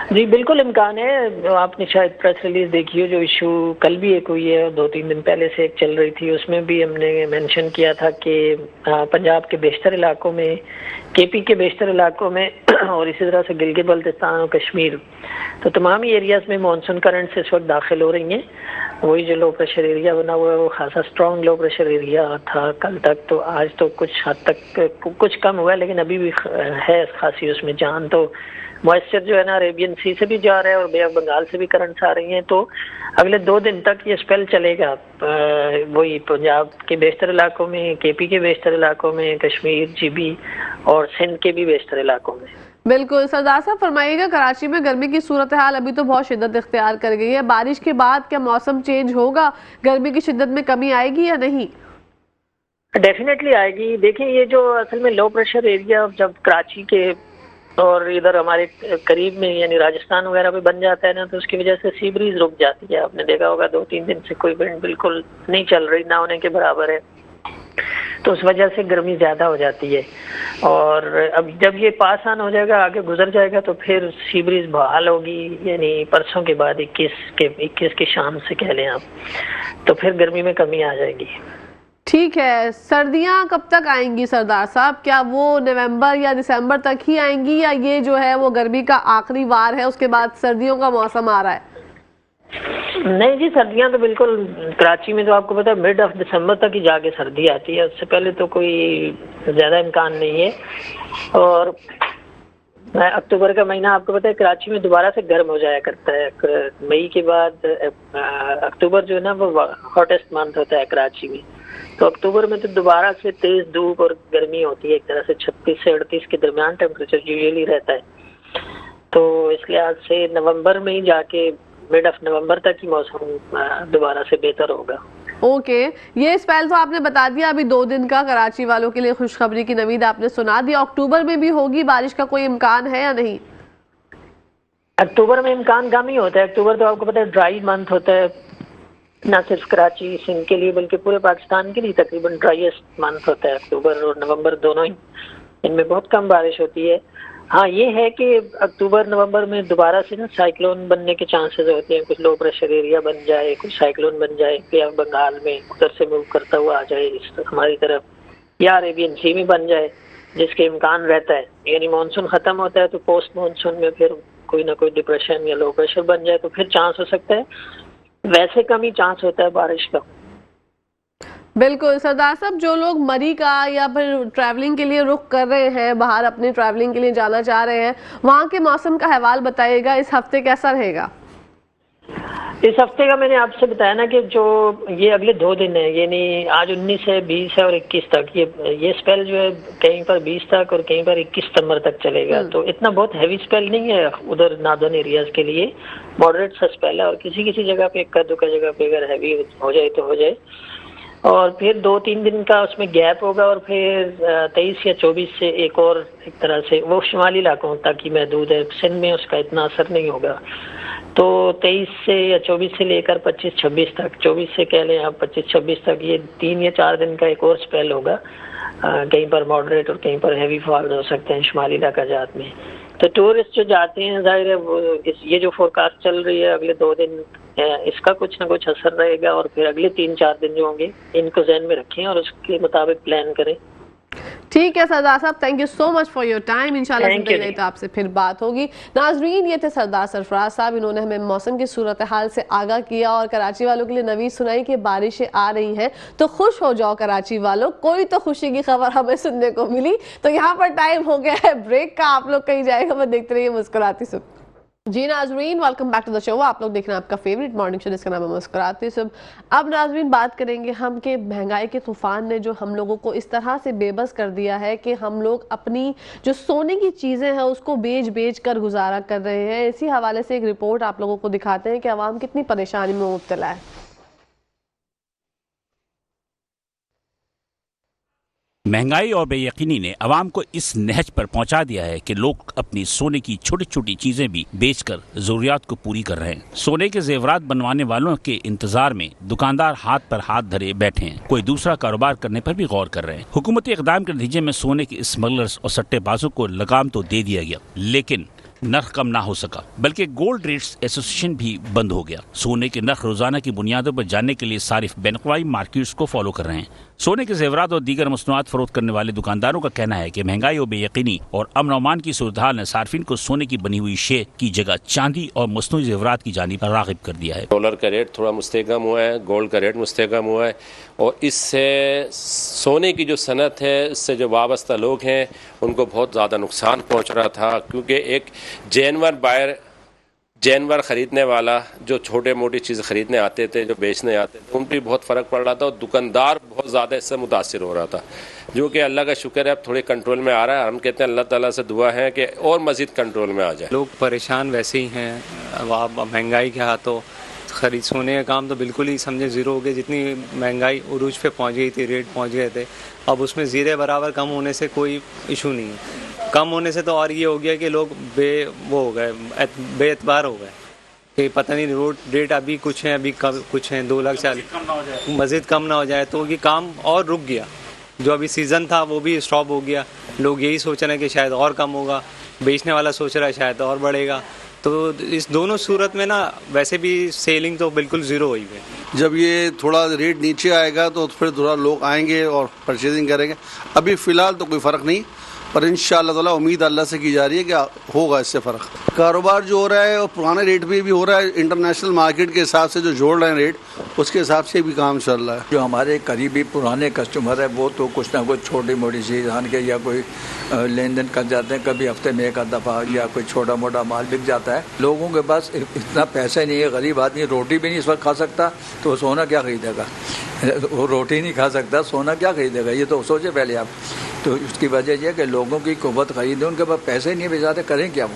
जी बिल्कुल इम्कान है। आपने शायद प्रेस रिलीज देखी हो, जो इशू कल भी एक हुई है और 2-3 दिन पहले से एक चल रही थी, उसमें भी हमने मेंशन किया था कि पंजाब के बेशतर इलाकों में, केपी के बेशतर इलाकों में और इसी तरह से गिलगित बल्तिस्तान और कश्मीर, तो तमाम ही एरियाज में मानसून करंट इस वक्त दाखिल हो रही हैं। वही जो लो प्रेशर एरिया बना हुआ है वो खासा स्ट्रॉन्ग लो प्रेशर एरिया था कल तक, तो आज तो कुछ हद तक कुछ कम हुआ है, लेकिन अभी भी है खासी उसमें जान। तो मॉइस्चर जो है ना अरेबियन सी से भी जा रहा है और बे ऑफ बंगाल से भी करंट्स आ रही हैं, तो अगले 2 दिन तक ये स्पेल चलेगा। वही पंजाब के बेशतर इलाकों में, केपी के बेशतर इलाकों में, कश्मीर, जीबी और सिंध के भी बेशतर इलाकों में। बिल्कुल सरदार साहब, फरमाइएगा, कराची में गर्मी की सूरत हाल अभी तो बहुत शिद्दत इख्तियार कर गई है, बारिश के बाद क्या मौसम चेंज होगा, गर्मी की शिद्दत में कमी आएगी या नहीं? डेफिनेटली आएगी। देखिए ये जो असल में लो प्रेशर एरिया जब कराची के और इधर हमारे करीब में यानी राजस्थान वगैरह पे बन जाता है ना, तो उसकी वजह से सी ब्रीज रुक जाती है। आपने देखा होगा 2-3 दिन से कोई विंड बिल्कुल नहीं चल रही, ना होने के बराबर है, तो उस वजह से गर्मी ज़्यादा हो जाती है। और अब जब ये पास ऑन हो जाएगा, आगे गुजर जाएगा, तो फिर सी ब्रीज बहाल होगी, यानी परसों के बाद 21 की शाम से कह लें आप, तो फिर गर्मी में कमी आ जाएगी। ठीक है, सर्दियां कब तक आएंगी सरदार साहब? क्या वो नवंबर या दिसंबर तक ही आएंगी, या ये जो है वो गर्मी का आखिरी वार है, उसके बाद सर्दियों का मौसम आ रहा है? नहीं जी, सर्दियां तो बिल्कुल कराची में तो आपको पता है मिड ऑफ दिसंबर तक ही जाके सर्दी आती है, उससे पहले तो कोई ज़्यादा इम्कान नहीं है। और अक्टूबर का महीना आपको पता है कराची में दोबारा से गर्म हो जाया करता है। मई के बाद अक्टूबर जो है ना वो हॉटेस्ट मंथ होता है कराची में, तो अक्टूबर में तो दोबारा से तेज धूप और गर्मी होती है, एक तरह से 36 से 38 के दरमियान टेम्परेचर यूजुअली रहता है। तो इस लिहाज से नवंबर में ही जाके मिड ऑफ नवंबर तक ही मौसम दोबारा से बेहतर होगा। ओके, ये स्पेल तो आपने बता दिया अभी 2 दिन का, कराची वालों के लिए खुशखबरी की नवीद आपने सुना दी। अक्टूबर में भी होगी बारिश का कोई इम्कान है या नहीं? अक्टूबर में इम्कान कम ही होता है। अक्टूबर तो आपको पता है ड्राई मंथ होता है, ना सिर्फ कराची सिंध के लिए बल्कि पूरे पाकिस्तान के लिए तकरीबन ड्राईएस्ट मंथ होता है अक्टूबर और नवंबर दोनों ही। इनमें बहुत कम बारिश होती है। हाँ ये है कि अक्टूबर नवंबर में दोबारा से ना साइक्लोन बनने के चांसेस होते हैं, कुछ लो प्रेशर एरिया बन जाए, कुछ साइक्लोन बन जाए, या बंगाल में उधर से मूव करता हुआ आ जाए इस हमारी तरफ, या अरेबियन सी में बन जाए, जिसके इम्कान रहता है। यानी मानसून ख़त्म होता है तो पोस्ट मानसून में फिर कोई ना कोई डिप्रेशन या लो प्रेशर बन जाए, तो फिर चांस हो सकता है, वैसे कम ही चांस होता है बारिश का। बिल्कुल सरदार साहब, जो लोग मरी का या फिर ट्रैवलिंग के लिए रुख कर रहे हैं, बाहर अपने ट्रैवलिंग के लिए जाना चाह रहे हैं, वहाँ के मौसम का हवाल बताइएगा, इस हफ्ते कैसा रहेगा? इस हफ्ते का मैंने आपसे बताया ना कि जो ये अगले 2 दिन है, यानी आज 19 है, 20 है और 21 तक, ये स्पेल जो है कहीं पर 20 तक और कहीं पर 21 सितंबर तक चलेगा। तो इतना बहुत हैवी स्पेल नहीं है उधर नॉर्दर्न एरियाज के लिए, मॉडरेट सा स्पेल है। और किसी किसी जगह पे इक्का दुक्का जगह पे अगर हैवी हो जाए तो हो जाए, और फिर 2-3 दिन का उसमें गैप होगा, और फिर 23 या 24 से एक और एक तरह से वो शुमाली इलाकों तक ही महदूद है, सिंध में उसका इतना असर नहीं होगा। तो 23 से या 24 से लेकर 25-26 तक, 24 से कह लें आप 25-26 तक, ये 3 या 4 दिन का एक और स्पेल होगा। कहीं पर मॉडरेट और कहीं पर हैवी फॉल हो सकते हैं शुमाली इलाका जात में। तो टूरिस्ट जो जाते हैं, जाहिर है वो ये जो फोरकास्ट चल रही है अगले 2 दिन, इसका कुछ ना कुछ असर रहेगा। और फिर अगले 3-4 दिन जो होंगे इनको ध्यान में रखें और उसके मुताबिक प्लान करें। ठीक है सरदार साहब, thank you so much for your time. इंशाल्लाह Thank you, जिंदगी रही तो आपसे फिर बात होगी। नाजरीन, ये थे सरदार सरफराज साहब, इन्होंने हमें मौसम की सूरत हाल से आगाह किया और कराची वालों के लिए नवीद सुनाई कि बारिशें आ रही हैं तो खुश हो जाओ कराची वालों, कोई तो खुशी की खबर हमें सुनने को मिली। तो यहाँ पर टाइम हो गया है ब्रेक का, आप लोग कहीं जाएगा मैं देखते रहिए मुस्कुराती सुबह। जी नाजरीन, welcome back to the show. आप लोग देख रहे हैं आपका फेवरेट मॉर्निंग शो जिसका नाम है मुस्कुराती सुबह। अब नाजरीन बात करेंगे हम कि महंगाई के तूफान ने जो हम लोगों को इस तरह से बेबस कर दिया है कि हम लोग अपनी जो सोने की चीज़ें हैं उसको बेच कर गुजारा कर रहे हैं। इसी हवाले से एक रिपोर्ट आप लोगों को दिखाते हैं कि आवाम कितनी परेशानी में मुब्तला है। महंगाई और बेयकीनी ने अवाम को इस नहज पर पहुंचा दिया है कि लोग अपनी सोने की छोटी छोटी चीजें भी बेचकर जरूरियात को पूरी कर रहे हैं। सोने के जेवरात बनवाने वालों के इंतजार में दुकानदार हाथ पर हाथ धरे बैठे हैं, कोई दूसरा कारोबार करने पर भी गौर कर रहे हैं। हुकूमती इकदाम के नतीजे में सोने के स्मगलर्स और सट्टेबाजों को लगाम तो दे दिया गया, लेकिन नर्ख कम ना हो सका, बल्कि गोल्ड ट्रेडर्स एसोसिएशन भी बंद हो गया। सोने के नर्ख रोजाना की बुनियादों पर जानने के लिए सारिफ बैनुल मार्केट्स को फॉलो कर रहे हैं। सोने के जेवरात और दीगर मसनूआत फरोख्त करने वाले दुकानदारों का कहना है कि महंगाई और बेयकीनी और अमन अमान की सूरत हाल ने सार्फिन को सोने की बनी हुई शे की जगह चांदी और मसनूई जेवरात की जानिब रागिब कर दिया है। डॉलर का रेट थोड़ा मुस्तहकम हुआ है, गोल्ड का रेट मुस्तहकम हुआ है और इससे सोने की जो सनत है, इससे जो वाबस्ता लोग हैं उनको बहुत ज़्यादा नुकसान पहुँच रहा था, क्योंकि एक जानवर बायर जानवर ख़रीदने वाला जो छोटे मोटी चीज़ ख़रीदने आते थे, जो बेचने आते थे, उन पर बहुत फ़र्क पड़ रहा था और दुकानदार बहुत ज़्यादा इससे मुतासिर हो रहा था, जो कि अल्लाह का शुक्र है अब थोड़े कंट्रोल में आ रहा है। हम कहते हैं अल्लाह ताला से दुआ है कि और मज़ीद कंट्रोल में आ जाए। लोग परेशान वैसे ही हैं, अब महंगाई के हाथों खरीद सोने का काम तो बिल्कुल ही समझे ज़ीरो हो गया। जितनी महंगाई उरूज पे पहुंच गई थी, रेट पहुंच गए थे, अब उसमें ज़ीरे बराबर कम होने से कोई इशू नहीं है। कम होने से तो और ये हो गया कि लोग बेएतबार हो गए कि पता नहीं रोड रेट अभी कुछ है, अभी कुछ हैं 2 लाख 40 मज़ीद कम ना हो जाए तो ये काम और रुक गया। जो अभी सीज़न था वो भी स्टॉप हो गया। लोग यही सोच रहे हैं कि शायद और कम होगा, बेचने वाला सोच रहा है शायद और बढ़ेगा। तो इस दोनों सूरत में ना वैसे भी सेलिंग तो बिल्कुल ज़ीरो हुई है। जब ये थोड़ा रेट नीचे आएगा तो फिर थोड़ा लोग आएंगे और परचेजिंग करेंगे। अभी फ़िलहाल तो कोई फ़र्क नहीं, पर इंशाअल्लाह ताला उम्मीद अल्लाह से की जा रही है कि होगा इससे फ़र्क। कारोबार जो हो रहा है और पुराने रेट पे भी हो रहा है, इंटरनेशनल मार्केट के हिसाब से जो जोड़ रहे हैं रेट, उसके हिसाब से भी काम चल रहा है। जो हमारे करीबी पुराने कस्टमर है वो तो कुछ ना कुछ छोटी मोटी चीज़ आन के या कोई लेन देन कर जाते हैं, कभी हफ्ते में 1 दफ़ा या कोई छोटा मोटा माल बिक जाता है। लोगों के पास इतना पैसा नहीं है, गरीब आदमी रोटी भी नहीं इस वक्त खा सकता तो सोना क्या खरीदेगा? वो रोटी नहीं खा सकता, सोना क्या खरीदेगा? ये तो सोचे पहले आप। तो उसकी वजह यह है कि लोगों की कुव्वत खरीदे, उनके पास पैसे नहीं भेजाते, करें क्या वो?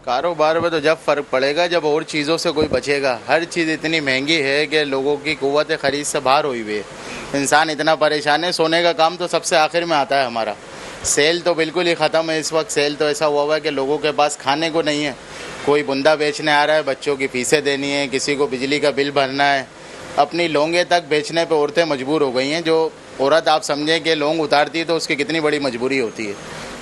कारोबार में तो जब फ़र्क पड़ेगा जब और चीज़ों से कोई बचेगा। हर चीज़ इतनी महंगी है कि लोगों की कुव्वत ख़रीद से बाहर हुई हुई है। इंसान इतना परेशान है। सोने का काम तो सबसे आखिर में आता है हमारा। सेल तो बिल्कुल ही ख़त्म है इस वक्त। सेल तो ऐसा हुआ हुआ है कि लोगों के पास खाने को नहीं है। कोई बुंदा बेचने आ रहा है, बच्चों की फीसें देनी है, किसी को बिजली का बिल भरना है, अपनी लौंगे तक बेचने पर औरतें मजबूर हो गई हैं। जो औरत आप समझें कि लौंग उतारती है तो उसकी कितनी बड़ी मजबूरी होती है।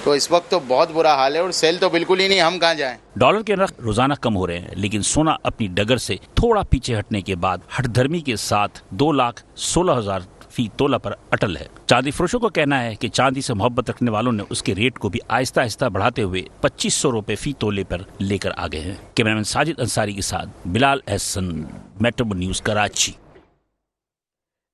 तो इस वक्त तो बहुत बुरा हाल है और सेल तो बिल्कुल ही नहीं, हम कहाँ जाएं। डॉलर के नर्ख रोजाना कम हो रहे हैं, लेकिन सोना अपनी डगर से थोड़ा पीछे हटने के बाद हठधर्मी के साथ 2,16,000 फी तोला पर अटल है। चांदी फरोशों का कहना है कि चांदी से मोहब्बत रखने वालों ने उसके रेट को भी आहिस्ता आहिस्ता बढ़ाते हुए 2,500 रुपए फी तोले पर लेकर आ गए हैं। कैमरामैन साजिद अंसारी के साथ बिलाल एहसन, मेट्रो न्यूज कराची।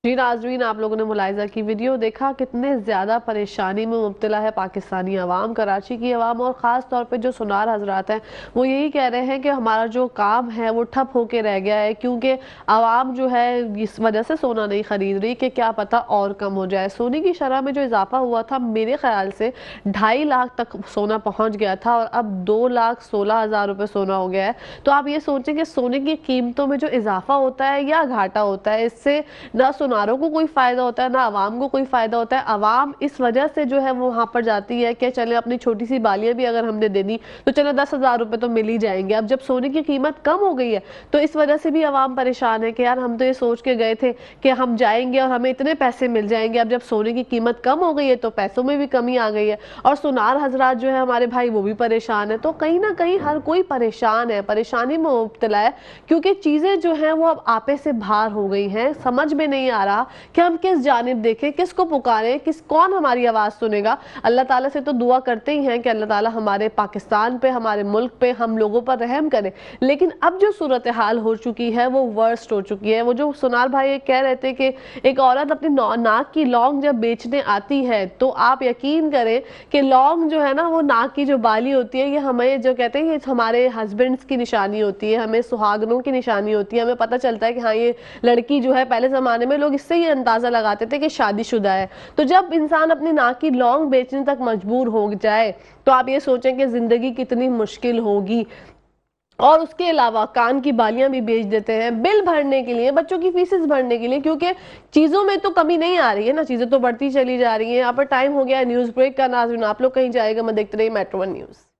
जी नाज़रीन, आप लोगों ने मुलाहिज़ा की वीडियो देखा, कितने ज़्यादा परेशानी में मुब्तला है पाकिस्तानी अवाम, कराची की अवाम और ख़ास तौर पे जो सुनार हजरात हैं वो यही कह रहे हैं कि हमारा जो काम है वो ठप होके रह गया है, क्योंकि अवाम जो है इस वजह से सोना नहीं ख़रीद रही कि क्या पता और कम हो जाए। सोने की शरह में जो इजाफा हुआ था मेरे ख्याल से 2.5 लाख तक सोना पहुँच गया था और अब 2,16,000 रुपये सोना हो गया है। तो आप ये सोचें कि सोने की कीमतों में जो इजाफा होता है या घाटा होता है, इससे ना सुनारों को कोई फायदा होता है ना आवाम को कोई फायदा होता है। आवाम इस वजह से जो है वो वहां पर जाती है कि चले अपनी छोटी सी बालियां भी अगर हमने देनी तो चलो 10,000 रुपए तो मिल ही जाएंगे। अब जब सोने की कीमत कम हो गई है तो इस वजह से भी आवाम परेशान है कि यार हम तो ये सोच के गए थे कि हम जाएंगे और हमें इतने पैसे मिल जाएंगे। अब जब सोने की कीमत कम हो गई है तो पैसों में भी कमी आ गई है और सुनार हजरात जो है हमारे भाई वो भी परेशान है। तो कहीं ना कहीं हर कोई परेशान है, परेशानी में मुब्तला है, क्योंकि चीजें जो हैं वो अब आपे से बाहर हो गई हैं, समझ में नहीं आ रहा कि हम किस जानिब देखें, किसको पुकारें, कौन हमारी आवाज़ सुनेगा। अल्लाह ताला से तो दुआ करते ही हैं कि अल्लाह ताला हमारे पाकिस्तान पे, हमारे मुल्क पे, हम लोगों पर रहम करे। लेकिन अब जो सूरत हाल हो चुकी है वो वर्स्ट हो चुकी है। वो जो सोनार भाई कह रहे थे कि एक औरत अपनी नाक की लौंग जब बेचने आती है तो आप यकीन करें कि लौंग जो है ना, वो नाक की जो बाली होती है, ये हमें जो कहते हैं ये हमारे हस्बैंड्स की निशानी होती है, हमें सुहागनों की निशानी होती है। हमें पता चलता है कि हाँ ये लड़की जो है, पहले ज़माने में लोग इससे ही अंदाज़ा लगाते थे कि शादीशुदा है। तो जब इंसान अपनी नाक की लौंग बेचने तक मजबूर हो जाए तो आप ये सोचें कि ज़िंदगी कितनी मुश्किल होगी। और उसके अलावा कान की बालियां भी बेच देते हैं बिल भरने के लिए, बच्चों की फीसेस भरने के लिए, क्योंकि चीज़ों में तो कमी नहीं आ रही है ना, चीज़ें तो बढ़ती चली जा रही हैं। यहाँ पर टाइम हो गया न्यूज़ ब्रेक का। नाज़रीन आप लोग कहीं जाएगा, मैं देखते रहिए मेट्रो 1 न्यूज़।